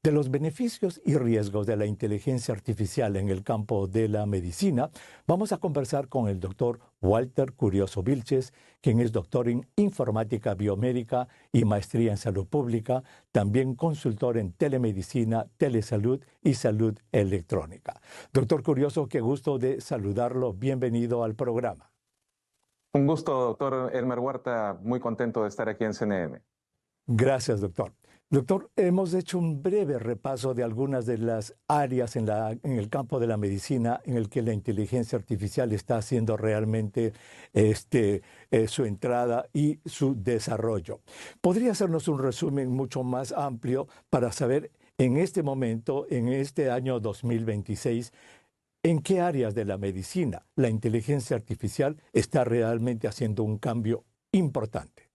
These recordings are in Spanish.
De los beneficios y riesgos de la inteligencia artificial en el campo de la medicina, vamos a conversar con el doctor Walter Curioso Vilches, quien es doctor en informática biomédica y maestría en salud pública, también consultor en telemedicina, telesalud y salud electrónica. Doctor Curioso, qué gusto de saludarlo. Bienvenido al programa. Un gusto, doctor Elmer Huerta, muy contento de estar aquí en CNN. Gracias, doctor. Doctor, hemos hecho un breve repaso de algunas de las áreas en el campo de la medicina en el que la inteligencia artificial está haciendo realmente su entrada y su desarrollo. ¿Podría hacernos un resumen mucho más amplio para saber en este momento, en este año 2026, en qué áreas de la medicina la inteligencia artificial está realmente haciendo un cambio importante?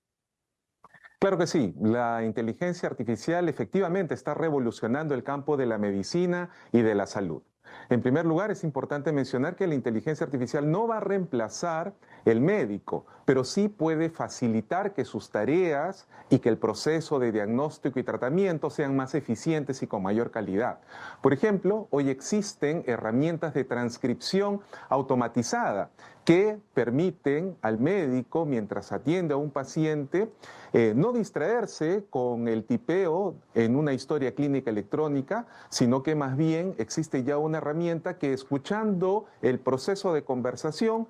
Claro que sí, la inteligencia artificial efectivamente está revolucionando el campo de la medicina y de la salud. En primer lugar, es importante mencionar que la inteligencia artificial no va a reemplazar el médico, pero sí puede facilitar que sus tareas y que el proceso de diagnóstico y tratamiento sean más eficientes y con mayor calidad. Por ejemplo, hoy existen herramientas de transcripción automatizada que permiten al médico, mientras atiende a un paciente, no distraerse con el tipeo en una historia clínica electrónica, sino que más bien existe ya una herramienta que, escuchando el proceso de conversación,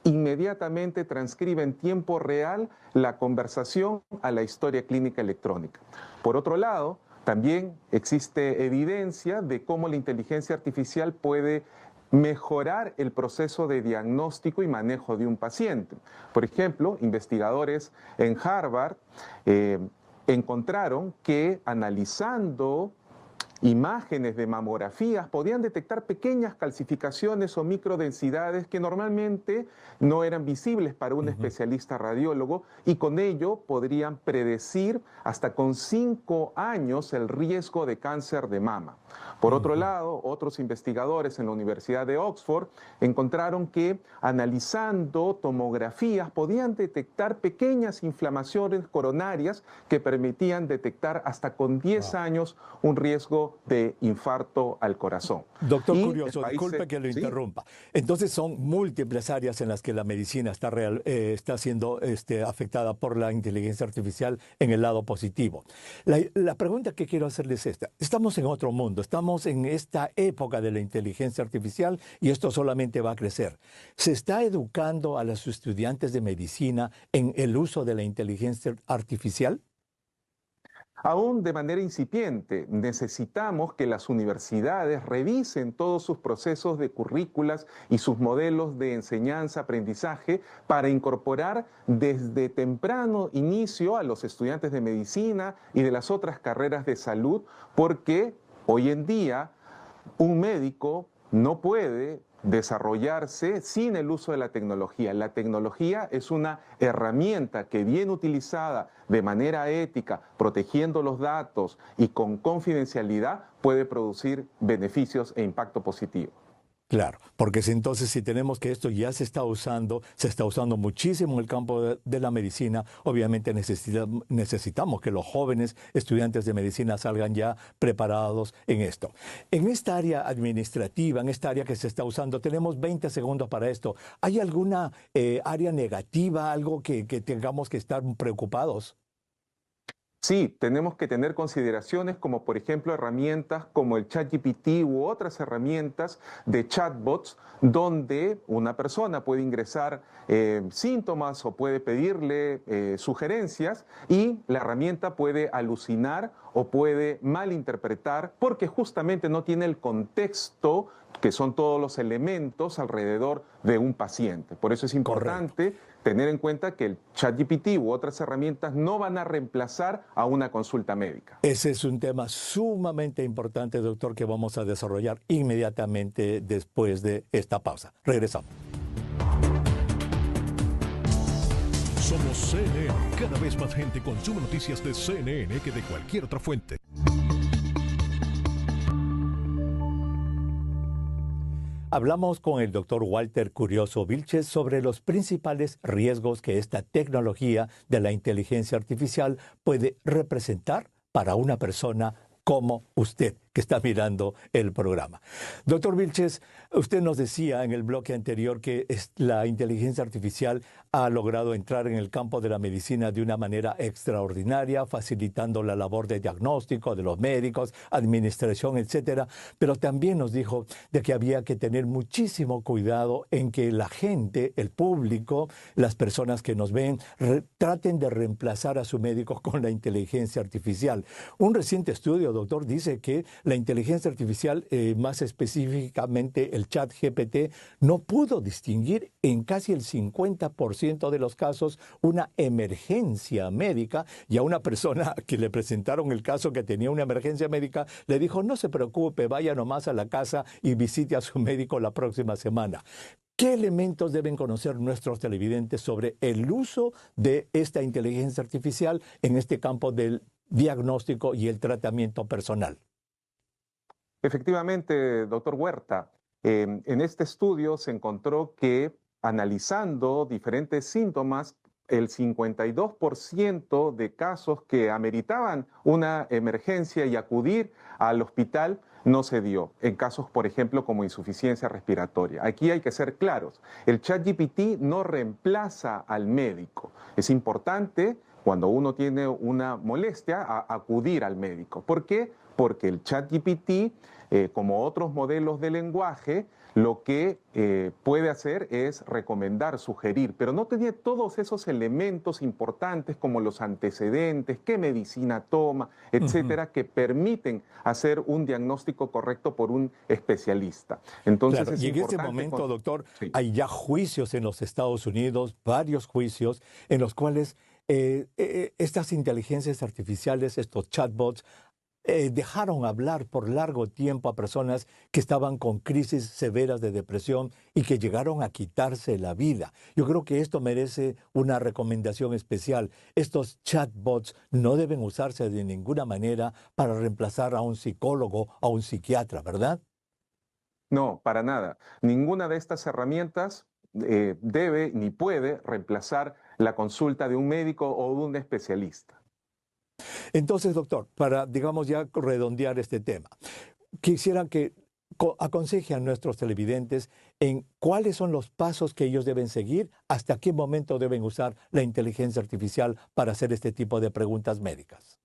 inmediatamente transcribe en tiempo real la conversación a la historia clínica electrónica. Por otro lado, también existe evidencia de cómo la inteligencia artificial puede mejorar el proceso de diagnóstico y manejo de un paciente. Por ejemplo, investigadores en Harvard encontraron que analizando imágenes de mamografías podían detectar pequeñas calcificaciones o microdensidades que normalmente no eran visibles para un especialista radiólogo, y con ello podrían predecir hasta con 5 años el riesgo de cáncer de mama. Por otro lado, otros investigadores en la Universidad de Oxford encontraron que analizando tomografías podían detectar pequeñas inflamaciones coronarias que permitían detectar hasta con 10 años un riesgo de infarto al corazón. Doctor Y Curioso, disculpe que lo interrumpa. Entonces son múltiples áreas en las que la medicina está siendo afectada por la inteligencia artificial en el lado positivo. La pregunta que quiero hacerles es esta. Estamos en otro mundo, estamos en esta época de la inteligencia artificial y esto solamente va a crecer. ¿Se está educando a los estudiantes de medicina en el uso de la inteligencia artificial? Aún de manera incipiente, necesitamos que las universidades revisen todos sus procesos de currículas y sus modelos de enseñanza-aprendizaje para incorporar desde temprano inicio a los estudiantes de medicina y de las otras carreras de salud, porque hoy en día un médico no puede desarrollarse sin el uso de la tecnología. La tecnología es una herramienta que, bien utilizada de manera ética, protegiendo los datos y con confidencialidad, puede producir beneficios e impacto positivo. Claro, porque si tenemos que esto ya se está usando muchísimo en el campo de la medicina, obviamente necesitamos que los jóvenes estudiantes de medicina salgan ya preparados en esto. En esta área administrativa, en esta área que se está usando, tenemos 20 segundos para esto. ¿Hay alguna área negativa, algo que tengamos que estar preocupados? Sí, tenemos que tener consideraciones como, por ejemplo, herramientas como el ChatGPT u otras herramientas de chatbots, donde una persona puede ingresar síntomas o puede pedirle sugerencias, y la herramienta puede alucinar o puede malinterpretar porque justamente no tiene el contexto, que son todos los elementos alrededor de un paciente. Por eso es importante tener en cuenta que el ChatGPT u otras herramientas no van a reemplazar a una consulta médica. Ese es un tema sumamente importante, doctor, que vamos a desarrollar inmediatamente después de esta pausa. Regresamos. Somos CNN. Cada vez más gente consume noticias de CNN que de cualquier otra fuente. Hablamos con el doctor Walter Curioso Vilches sobre los principales riesgos que esta tecnología de la inteligencia artificial puede representar para una persona como usted que está mirando el programa. Doctor Vilches, usted nos decía en el bloque anterior que la inteligencia artificial ha logrado entrar en el campo de la medicina de una manera extraordinaria, facilitando la labor de diagnóstico de los médicos, administración, etcétera. Pero también nos dijo de que había que tener muchísimo cuidado en que la gente, el público, las personas que nos ven, traten de reemplazar a su médico con la inteligencia artificial. Un reciente estudio, doctor, dice que la inteligencia artificial, más específicamente el ChatGPT, no pudo distinguir en casi el 50% de los casos una emergencia médica, y a una persona que le presentaron el caso que tenía una emergencia médica, le dijo: no se preocupe, vaya nomás a la casa y visite a su médico la próxima semana. ¿Qué elementos deben conocer nuestros televidentes sobre el uso de esta inteligencia artificial en este campo del diagnóstico y el tratamiento personal? Efectivamente, doctor Huerta, en este estudio se encontró que analizando diferentes síntomas, el 52% de casos que ameritaban una emergencia y acudir al hospital no se dio, en casos, por ejemplo, como insuficiencia respiratoria. Aquí hay que ser claros, el ChatGPT no reemplaza al médico. Es importante, cuando uno tiene una molestia, acudir al médico. ¿Por qué? Porque el ChatGPT, como otros modelos de lenguaje, lo que puede hacer es recomendar, sugerir, pero no tiene todos esos elementos importantes como los antecedentes, qué medicina toma, etcétera, que permiten hacer un diagnóstico correcto por un especialista. Entonces, claro, y en este momento, doctor, sí, hay ya juicios en los Estados Unidos, varios juicios, en los cuales estas inteligencias artificiales, estos chatbots, dejaron hablar por largo tiempo a personas que estaban con crisis severas de depresión y que llegaron a quitarse la vida. Yo creo que esto merece una recomendación especial. Estos chatbots no deben usarse de ninguna manera para reemplazar a un psicólogo, a un psiquiatra, ¿verdad? No, para nada. Ninguna de estas herramientas debe ni puede reemplazar la consulta de un médico o de un especialista. Entonces, doctor, para, digamos, ya redondear este tema, quisiera que aconseje a nuestros televidentes en cuáles son los pasos que ellos deben seguir, hasta qué momento deben usar la inteligencia artificial para hacer este tipo de preguntas médicas.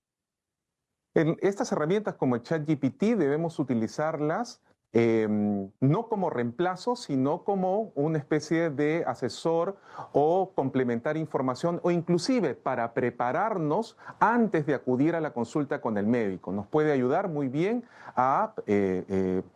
En estas herramientas como el ChatGPT debemos utilizarlas no como reemplazo, sino como una especie de asesor o complementar información, o inclusive para prepararnos antes de acudir a la consulta con el médico. Nos puede ayudar muy bien a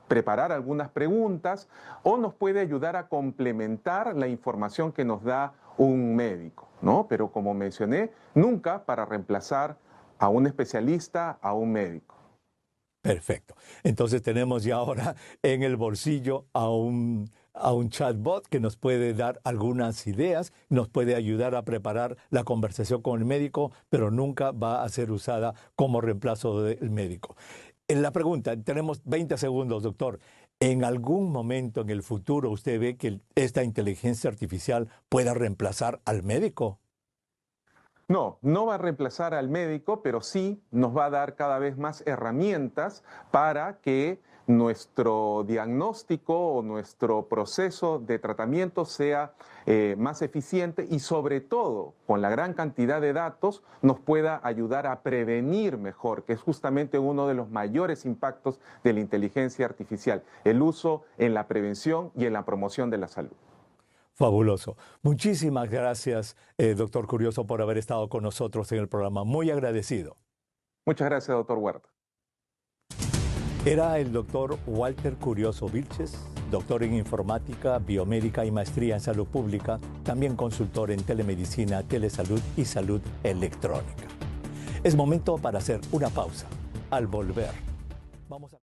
preparar algunas preguntas, o nos puede ayudar a complementar la información que nos da un médico, ¿no? Pero como mencioné, nunca para reemplazar a un especialista, a un médico. Perfecto. Entonces tenemos ya ahora en el bolsillo a un chatbot que nos puede dar algunas ideas, nos puede ayudar a preparar la conversación con el médico, pero nunca va a ser usada como reemplazo del médico. En la pregunta, tenemos 20 segundos, doctor. ¿En algún momento en el futuro usted ve que esta inteligencia artificial pueda reemplazar al médico? No, no va a reemplazar al médico, pero sí nos va a dar cada vez más herramientas para que nuestro diagnóstico o nuestro proceso de tratamiento sea más eficiente, y sobre todo, con la gran cantidad de datos, nos pueda ayudar a prevenir mejor, que es justamente uno de los mayores impactos de la inteligencia artificial, el uso en la prevención y en la promoción de la salud. Fabuloso. Muchísimas gracias, doctor Curioso, por haber estado con nosotros en el programa. Muy agradecido. Muchas gracias, doctor Huerta. Era el doctor Walter Curioso Vilches, doctor en informática, biomédica y maestría en salud pública, también consultor en telemedicina, telesalud y salud electrónica. Es momento para hacer una pausa. Al volver, vamos a...